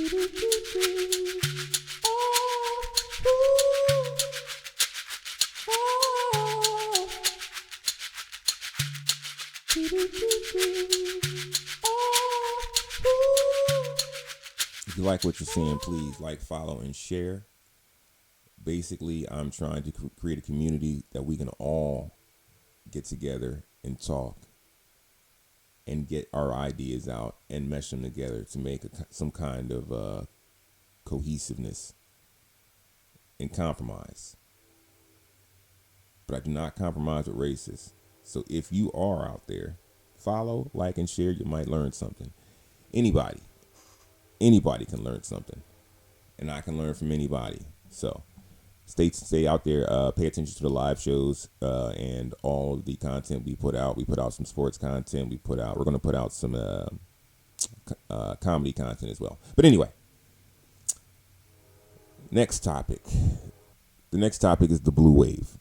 If you like what you're seeing, please like, follow, and share. Basically, I'm trying to create a community that we can all get together and talk and get our ideas out and mesh them together to make some kind of cohesiveness and compromise. But I do not compromise with racists. So if you are out there, follow, like, and share. You might learn something. Anybody can learn something, and I can learn from anybody. So stay out there. Pay attention to the live shows and all of the content we put out. We put out some sports content. We're going to put out some comedy content as well. But anyway, next topic. The next topic is the blue wave.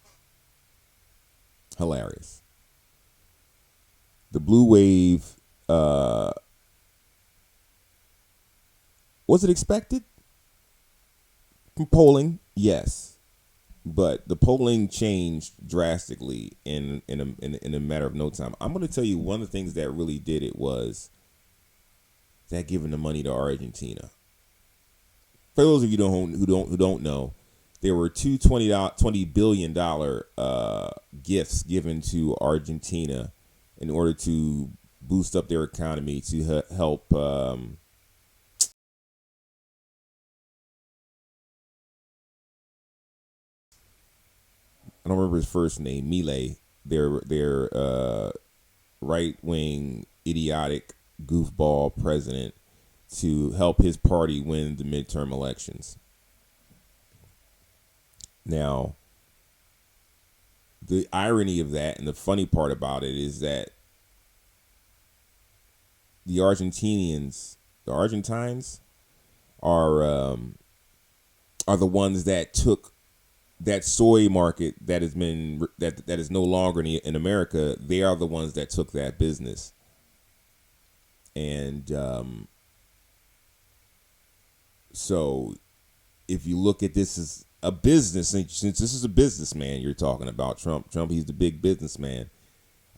Hilarious. The blue wave. Was it expected? From polling, yes, but the polling changed drastically in a matter of no time. I'm going to tell you one of the things that really did it was that giving the money to Argentina. For those of you who don't know, there were two $20 billion gifts given to Argentina in order to boost up their economy to help. I don't remember his first name, Milei, their right-wing, idiotic, goofball president, to help his party win the midterm elections. Now, the irony of that and the funny part about it is that the Argentines are the ones that took that soy market that has been that is no longer in America. They are the ones that took that business, and so if you look at this as a business, since this is a businessman you're talking about, Trump, he's the big businessman.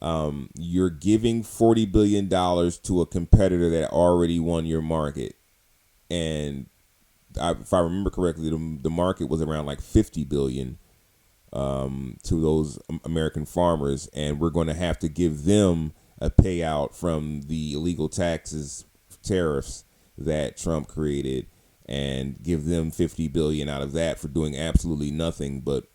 You're giving $40 billion to a competitor that already won your market, and if I remember correctly, the market was around like $50 billion to those American farmers, and we're going to have to give them a payout from the illegal tariffs that Trump created, and give them $50 billion out of that for doing absolutely nothing but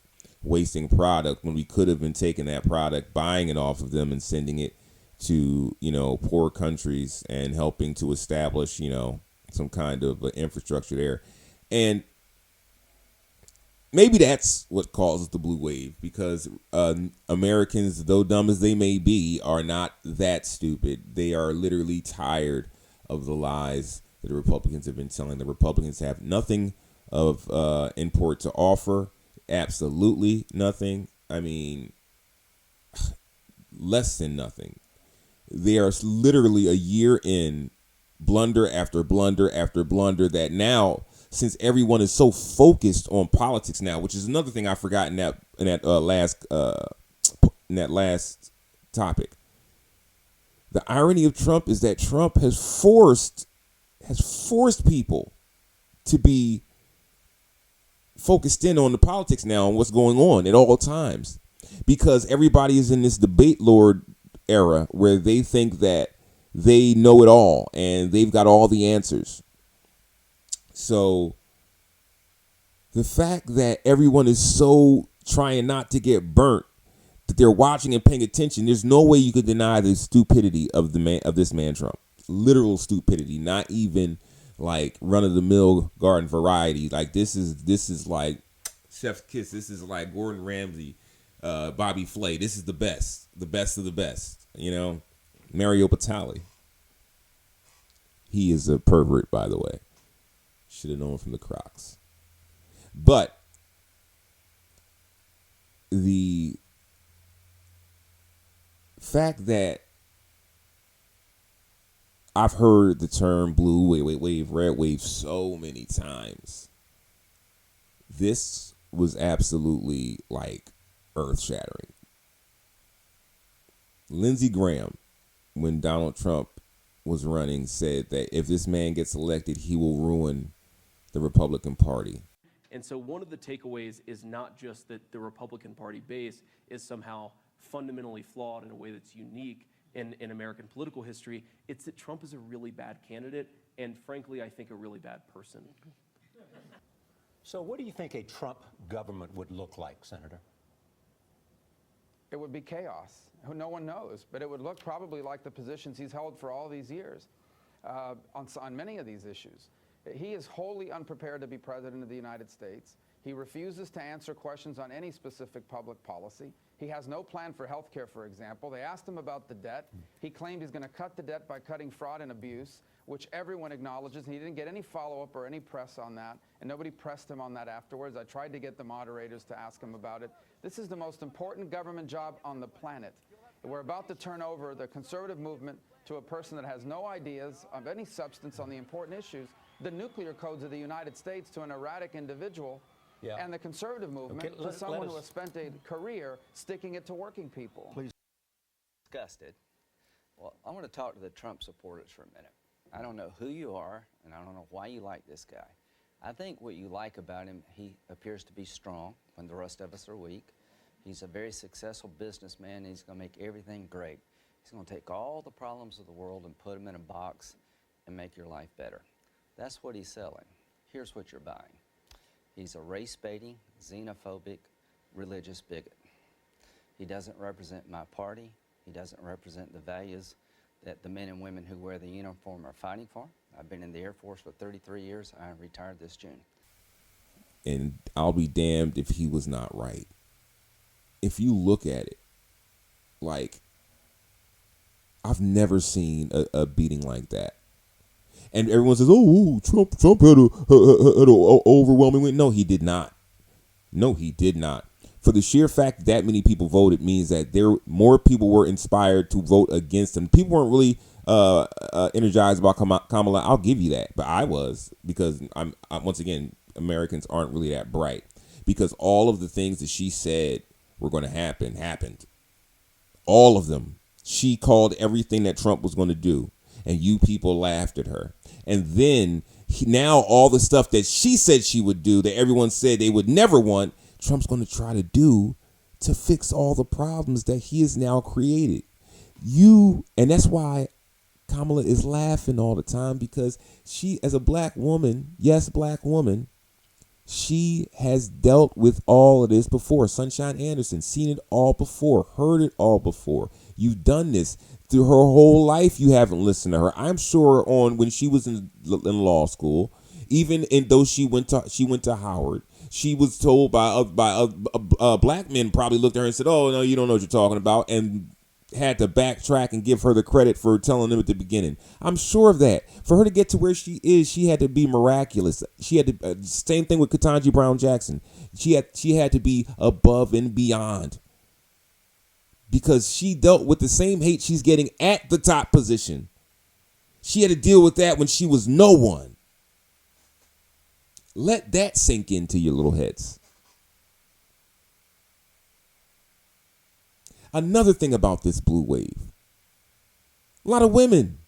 wasting product, when we could have been taking that product, buying it off of them, and sending it to poor countries and helping to establish some kind of infrastructure there. And maybe that's what causes the blue wave, because Americans, though dumb as they may be, are not that stupid. They are literally tired of the lies that the Republicans have been telling. The Republicans have nothing of import to offer. Absolutely nothing. I mean, less than nothing. They are literally a year in, blunder after blunder after blunder, that now, since everyone is so focused on politics now, which is another thing I forgot in that last topic. The irony of Trump is that Trump has forced people to be focused in on the politics now and what's going on at all times, because everybody is in this debate lord era where they think that they know it all and they've got all the answers. So the fact that everyone is so trying not to get burnt that they're watching and paying attention, there's no way you could deny the stupidity of this man Trump. Literal stupidity, not even like run-of-the-mill garden variety. Like this is like Chef's Kiss. This is like Gordon Ramsay, Bobby Flay. This is the best of the best. Mario Batali. He is a pervert, by the way. Should have known from the Crocs. But the fact that I've heard the term blue wave, red wave so many times. This was absolutely like earth shattering. Lindsey Graham, when Donald Trump was running, said that if this man gets elected, he will ruin the Republican Party. And so one of the takeaways is not just that the Republican Party base is somehow fundamentally flawed in a way that's unique in American political history. It's that Trump is a really bad candidate and, frankly, I think a really bad person. So what do you think a Trump government would look like, Senator? It would be chaos. No one knows, but it would look probably like the positions he's held for all these years on many of these issues. He is wholly unprepared to be president of the United States. He refuses to answer questions on any specific public policy. He has no plan for health care, for example. They asked him about the debt. He claimed he's going to cut the debt by cutting fraud and abuse, which everyone acknowledges. He didn't get any follow-up or any press on that, and nobody pressed him on that afterwards. I tried to get the moderators to ask him about it. This is the most important government job on the planet. We're about to turn over the conservative movement to a person that has no ideas of any substance on the important issues, the nuclear codes of the United States, to an erratic individual, and the conservative movement to someone who has spent a career sticking it to working people. Please. Disgusted. Well, I want to talk to the Trump supporters for a minute. I don't know who you are, and I don't know why you like this guy. I think what you like about him, he appears to be strong when the rest of us are weak. He's a very successful businessman, and he's going to make everything great. He's going to take all the problems of the world and put them in a box and make your life better. That's what he's selling. Here's what you're buying. He's a race-baiting, xenophobic, religious bigot. He doesn't represent my party. He doesn't represent the values that the men and women who wear the uniform are fighting for. I've been in the Air Force for 33 years. I retired this June. And I'll be damned if he was not right. If you look at it, like, I've never seen a beating like that. And everyone says, "Oh, Trump had an overwhelming win." No, he did not. No, he did not. For the sheer fact that many people voted means that more people were inspired to vote against him. People weren't really energized about Kamala. I'll give you that, but I was, because I'm once again, Americans aren't really that bright, because all of the things that she said were going to happen happened. All of them. She called everything that Trump was going to do, and you people laughed at her. And then now all the stuff that she said she would do that everyone said they would never want, Trump's going to try to do to fix all the problems that he has now created. And that's why Kamala is laughing all the time, because she, as a black woman, yes, black woman, she has dealt with all of this before. Sunshine Anderson, seen it all before, heard it all before. You've done this through her whole life. You haven't listened to her. I'm sure when she was in law school, even though she went to Howard, she was told by black men, probably looked at her and said, "Oh no, you don't know what you're talking about," and had to backtrack and give her the credit for telling them at the beginning. I'm sure of that. For her to get to where she is, she had to be miraculous. She had to same thing with Ketanji Brown Jackson. She had to be above and beyond, because she dealt with the same hate she's getting at the top position. She had to deal with that when she was no one. Let that sink into your little heads. Another thing about this blue wave, a lot of women,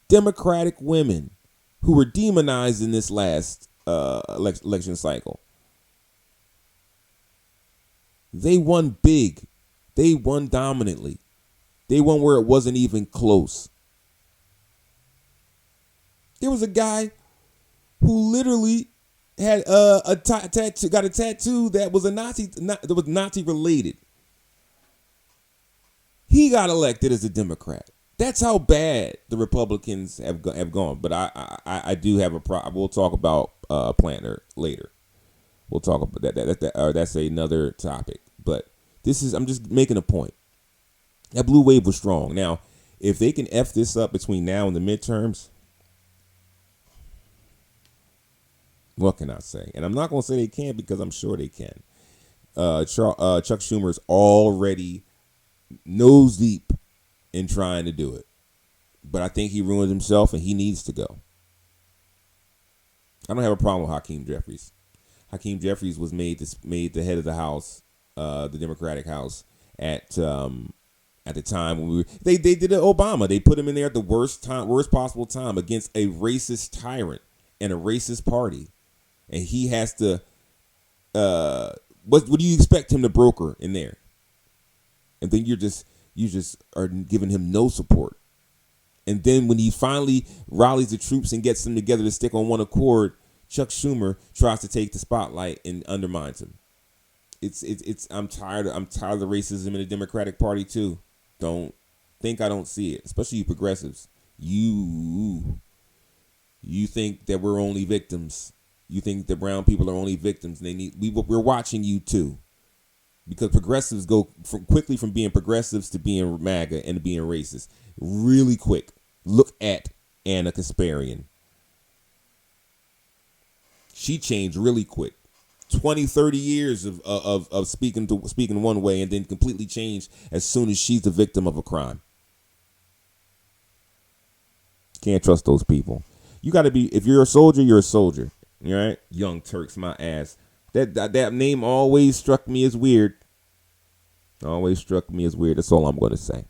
Democratic women who were demonized in this last election cycle. They won big. They won dominantly. They won where it wasn't even close. There was a guy who literally had a tattoo, got a tattoo that was that was Nazi related. He got elected as a Democrat. That's how bad the Republicans have gone. But I do have a problem. We'll talk about Plantner later. We'll talk about that. That's another topic. But I'm just making a point. That blue wave was strong. Now, if they can F this up between now and the midterms, what can I say? And I'm not going to say they can't, because I'm sure they can. Chuck Schumer is already nose deep in trying to do it. But I think he ruined himself, and he needs to go. I don't have a problem with Hakeem Jeffries. Hakeem Jeffries was made the head of the House, the Democratic House, at the time when they did it Obama. They put him in there at the worst possible time against a racist tyrant and a racist party, and he has to. What do you expect him to broker in there? And then you just are giving him no support. And then when he finally rallies the troops and gets them together to stick on one accord, Chuck Schumer tries to take the spotlight and undermines him. I'm tired of the racism in the Democratic Party too. Don't think I don't see it, especially you progressives. You think that we're only victims. You think that brown people are only victims, and we're watching you too. Because progressives go quickly from being progressives to being MAGA and being racist. Really quick. Look at Anna Kasparian. She changed really quick. 20, 30 years of speaking one way and then completely changed as soon as she's the victim of a crime. Can't trust those people. You got to be, if you're a soldier, you're a soldier. All right? Young Turks, my ass. That name always struck me as weird. Always struck me as weird. That's all I'm going to say.